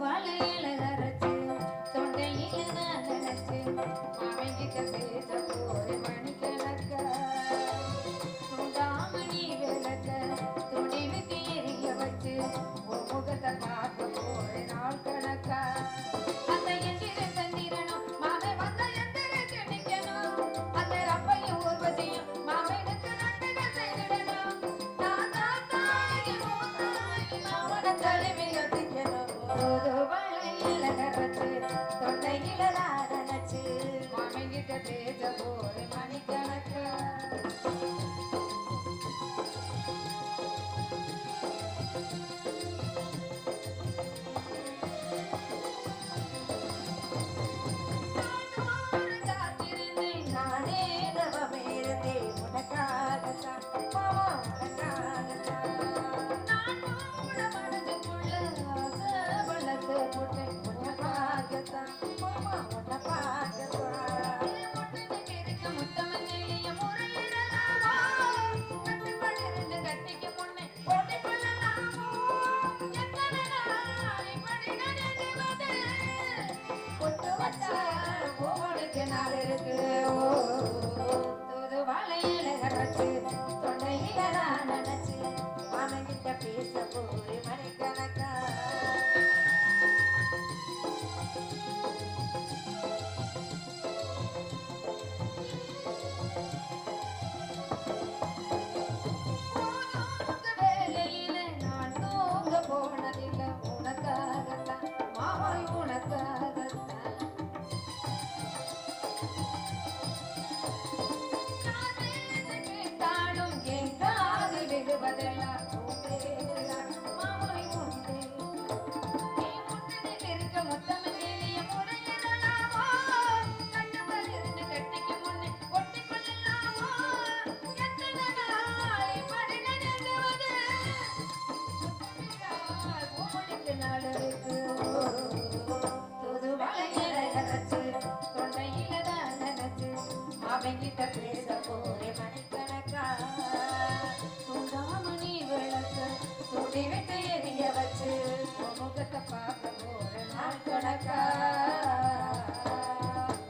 வாழையில அரைச்சு தொண்டையில நான் நினைச்சு மாமங்கிட்ட பேச போற மணிக்கணக்கா சூடாமணி விளக்க துணிவுக்கு எரிய வச்சு உன் முகத்தை பார்க்க போற நாள் கணக்கா அந்த எந்திர சந்திரனும் மாமே வந்த எந்திரக்கு நிக்கணும் அந்த ரப்பையும் ஊர்வசியும் மாமனுக்கு நட்டுகள் செய்திடணும் நான் தான் தாய் மூத்தாய் மாமன தலைமையை வாழையில கரைச்சு தொண்டையில நான் நினைச்சு மாமங்கிட்ட பேச போற மணிக்கணக்கா காத்திருந்தேன் நானே தவமே இருந்தேன் உனக்காகத்தான் மாமா உனக்காகத்தான் நான் கூட மனதுக்குள்ள ஆசை வளர்த்து போட்டேன் உனக்காகத்தான் மாமா உனக்காகத்தான் இருக்க முத்தமஞ்செழிய முறையிடலாமா கட்டுப்படிருந்து கட்டிக்கு முன்னே போட்டி கொள்ளலாமோ எத்தனை நாள் இப்படி நடந்துவது பொட்டு வச்சா உங்களுக்கு நாள் இருக்கு தூது வாழையில கரைச்சு தொண்டையில நான் நினைச்சு மாமங்கிட்ட பேச போய் மணிக்கணக்கா வேலையில நான் தூங்க போனதில்லை உனக்காகத்தான் மாமாய் உனக்காகத்தான் கேட்டாலும் என் காதில் விழுவதெல்லாம் மாமாய் உண்டு நீ முன்னதில் இருக்க முத்தமஞ்செழிய முறையிடலாமோ கட்டுப்படிருந்து கட்டிக்கு முன்னே ஒட்டிக் கொள்ளலாமோ எத்தனை நாள் இப்படி நடந்துவது உங்களுக்கு நாள் இருக்கு தூது வாழையில கரைச்சு தொண்டையில தான் நினைச்சு அவங்கிட்ட பேச போறே மணிக்கணக்கா சூடாமணி விளக்க துடி விட்டு எரிய வச்சு உன் முகத்தை பார்க்க போற நாள் கணக்கா